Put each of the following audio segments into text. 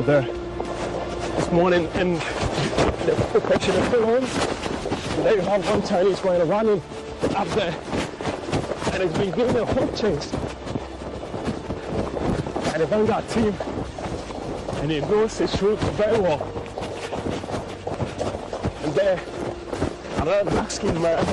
there this morning, and the operation is still on. And there you have one Chinese going running up there, and it's been given a hot chase by the Vanguard team, and he knows his route very well. And there, another dark-skinned man.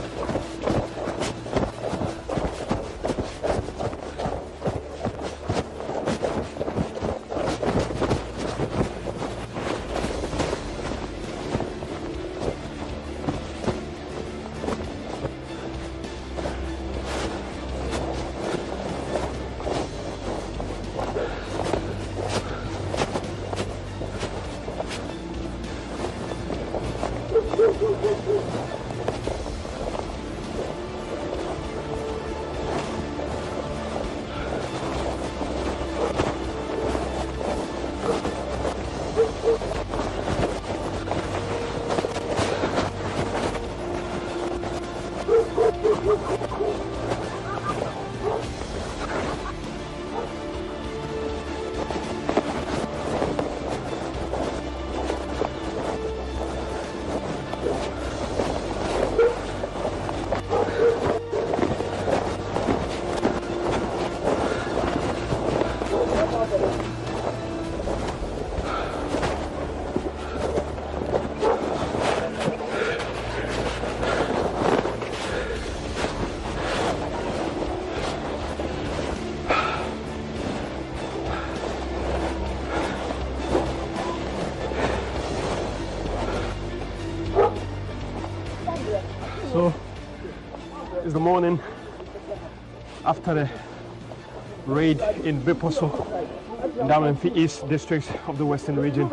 So it's the morning after the raid in Biposo, in Damenfi East district of the Western region.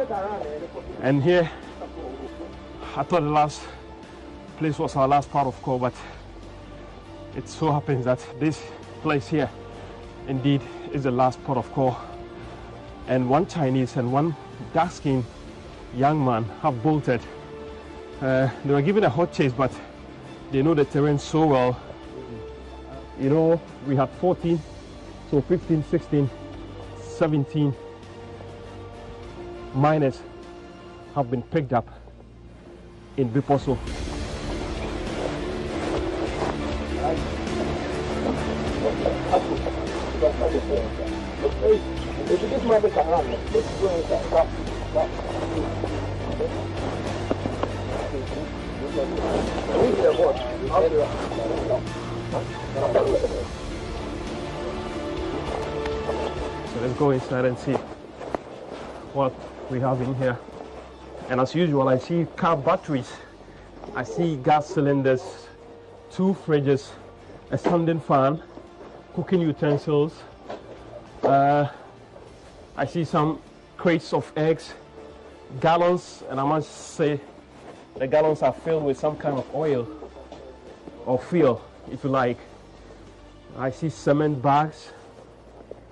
And here, I thought the last place was our last part of call, but it so happens that this place here indeed is the last port of call. And one Chinese and one dark-skinned young man have bolted. They were given a hot chase, but they know the terrain so well. You know, we had 14, so 15, 16, 17 miners have been picked up in Biposo. So let's go inside and see what we have in here. And as usual, I see car batteries, I see gas cylinders, 2 fridges, a standing fan, cooking utensils. I see some crates of eggs, gallons, and I must say the gallons are filled with some kind of oil or fuel, if you like. I see cement bags,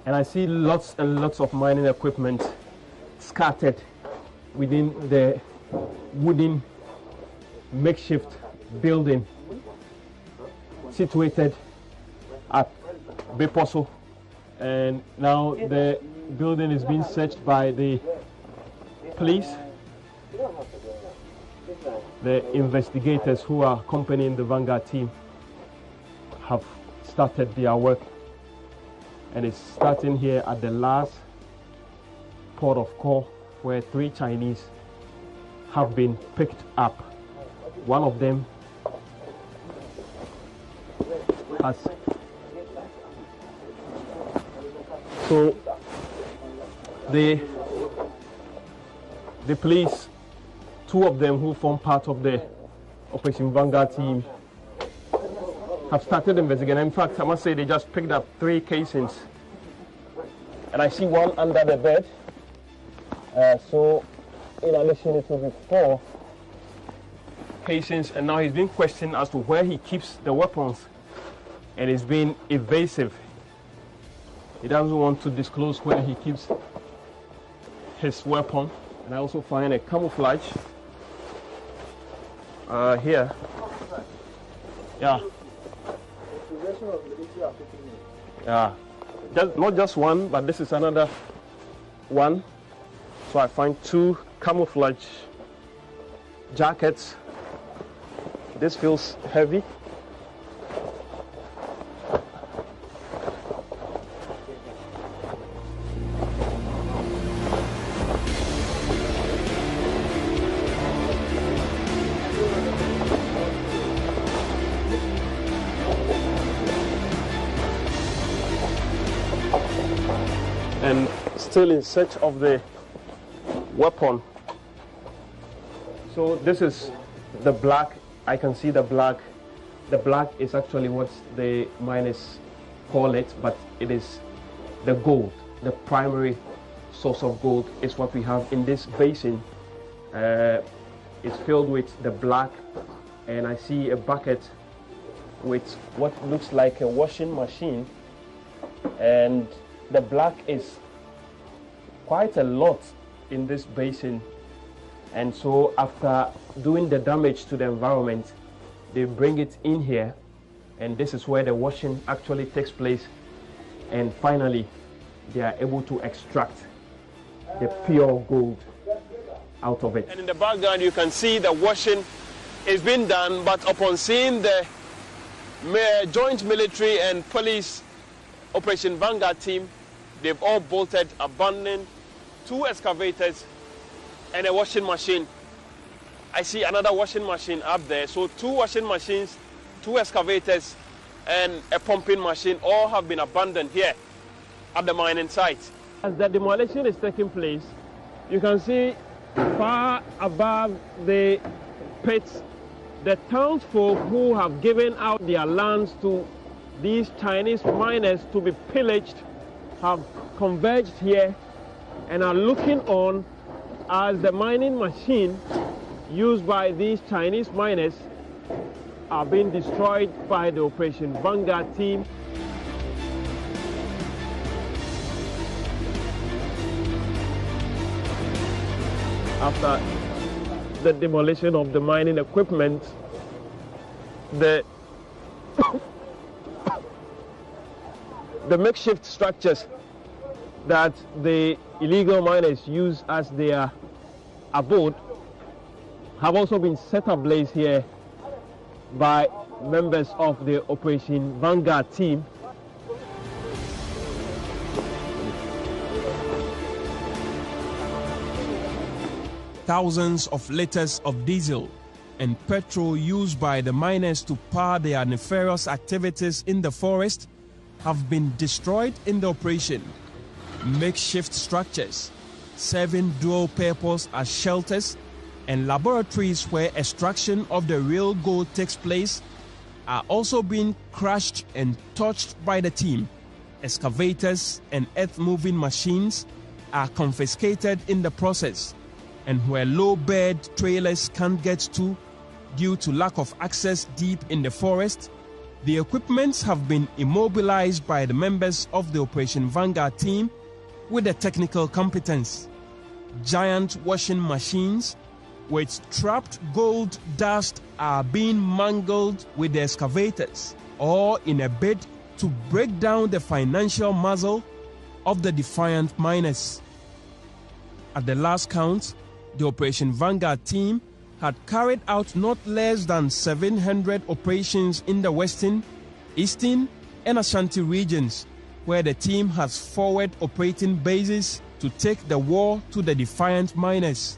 and I see lots and lots of mining equipment scattered within the wooden makeshift building situated at Biposo. And now the building is being searched by the police. The investigators who are accompanying the Vanguard team have started their work, and it's starting here at the last port of call, where 3 Chinese have been picked up. One of them has. So the police, 2 of them who form part of the Operation Vanguard team, have started investigating. In fact, I must say they just picked up 3 casings, and I see one under the bed. So in addition, it will be 4 casings, and now he's being questioned as to where he keeps the weapons, and he's being evasive. He doesn't want to disclose where he keeps his weapon. And I also find a camouflage here. Yeah. Yeah. Not just one, but this is another one. So I find 2 camouflage jackets. This feels heavy. And still in search of the weapon. So this is the black. I can see the black. The black is actually what the miners call it, but it is the gold. The primary source of gold is what we have in this basin. It's filled with the black, and I see a bucket with what looks like a washing machine, and the black is quite a lot in this basin. And so after doing the damage to the environment, they bring it in here, and this is where the washing actually takes place, and finally they are able to extract the pure gold out of it. And in the background you can see the washing is being done, but upon seeing the joint military and police Operation Vanguard team, they've all bolted, abandoning 2 excavators and a washing machine. I see another washing machine up there. So 2 washing machines, 2 excavators, and a pumping machine all have been abandoned here at the mining site. As the demolition is taking place, you can see far above the pits, the townsfolk who have given out their lands to these Chinese miners to be pillaged have converged here and are looking on as the mining machine used by these Chinese miners are being destroyed by the Operation Vanguard team. After the demolition of the mining equipment, the makeshift structures that the illegal miners use as their abode have also been set ablaze here by members of the Operation Vanguard team. Thousands of liters of diesel and petrol used by the miners to power their nefarious activities in the forest have been destroyed in the operation. Makeshift structures serving dual purpose as shelters and laboratories where extraction of the real gold takes place are also being crushed and touched by the team. Excavators and earth-moving machines are confiscated in the process, and where low-bed trailers can't get to due to lack of access deep in the forest, the equipments have been immobilized by the members of the Operation Vanguard team with the technical competence. Giant washing machines with trapped gold dust are being mangled with the excavators, all in a bid to break down the financial muscle of the defiant miners. At the last count, the Operation Vanguard team had carried out not less than 700 operations in the Western, Eastern, and Ashanti regions, where the team has forward operating bases to take the war to the defiant miners.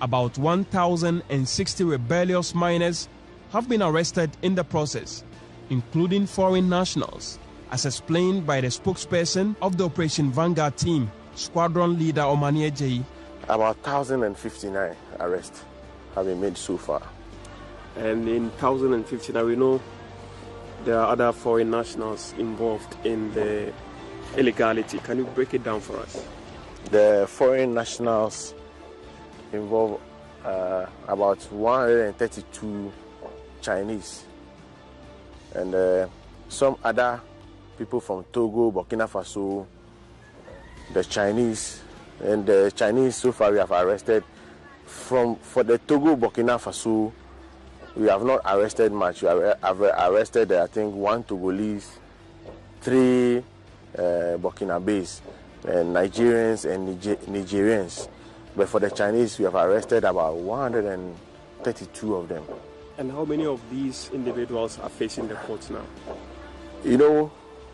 About 1,060 rebellious miners have been arrested in the process, including foreign nationals, as explained by the spokesperson of the Operation Vanguard team, Squadron Leader Omani Ejeyi. About 1,059 arrests have been made so far. And in 1,059, we know there are other foreign nationals involved in the illegality. Can you break it down for us? The foreign nationals involve about 132 Chinese and some other people from Togo, Burkina Faso, the Chinese. And the Chinese so far we have arrested. For the Togo, Burkina Faso, we have not arrested much. We have arrested, I think, 1 Togolese, 3 Burkinabes, and Nigerians and Nigerians. But for the Chinese, we have arrested about 132 of them. And how many of these individuals are facing the courts now? You know,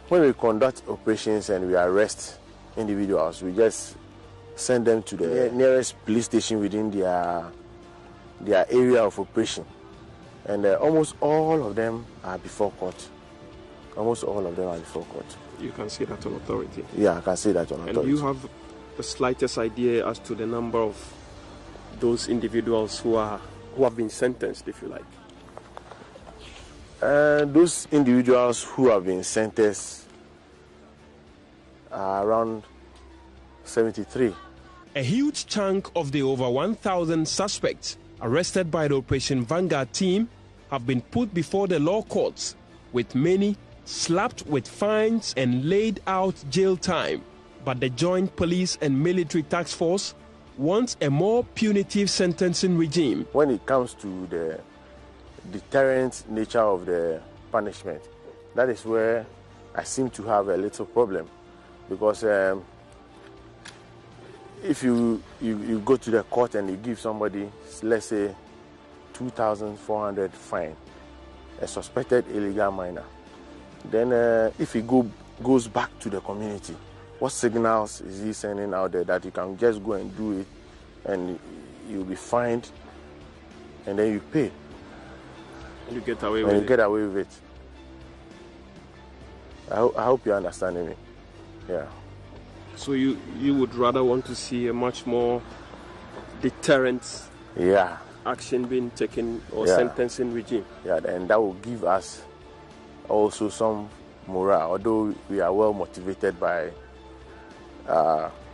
when we conduct operations and we arrest individuals, we just send them to the nearest police station within their area of operation. And almost all of them are before court. Almost all of them are before court. You can see that on authority? Yeah, I can see that on authority. And you have the slightest idea as to the number of those individuals who have been sentenced, if you like? Those individuals who have been sentenced are around 73. A huge chunk of the over 1,000 suspects arrested by the Operation Vanguard team have been put before the law courts, with many slapped with fines and laid out jail time. But the Joint Police and Military Task Force wants a more punitive sentencing regime. When it comes to the deterrent nature of the punishment, that is where I seem to have a little problem. Because if you go to the court and you give somebody, let's say, 2,400 fine, a suspected illegal minor, then if he goes back to the community, what signals is he sending out there that you can just go and do it and you'll be fined and then you pay? And you get away with it. You get away with it. I hope you're understanding me. Yeah. So you would rather want to see a much more deterrent action being taken or sentencing regime? Yeah, and that will give us also some morale, although we are well motivated by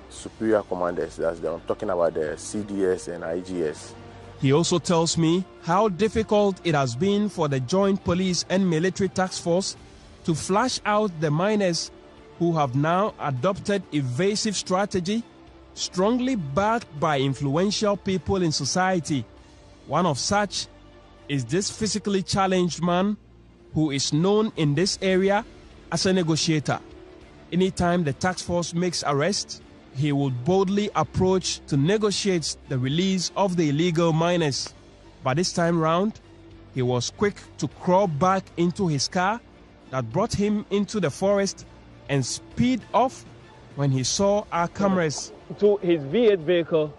superior commanders. I'm talking about the CDS and IGS. He also tells me how difficult it has been for the Joint Police and Military Task Force to flush out the miners who have now adopted evasive strategy, strongly backed by influential people in society. One of such is this physically challenged man who is known in this area as a negotiator. Anytime the task force makes arrests, he would boldly approach to negotiate the release of the illegal miners. But this time round, he was quick to crawl back into his car that brought him into the forest and speed off when he saw our cameras. To his V8 vehicle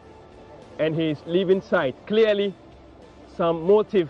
and he's leaving sight. Clearly, some motive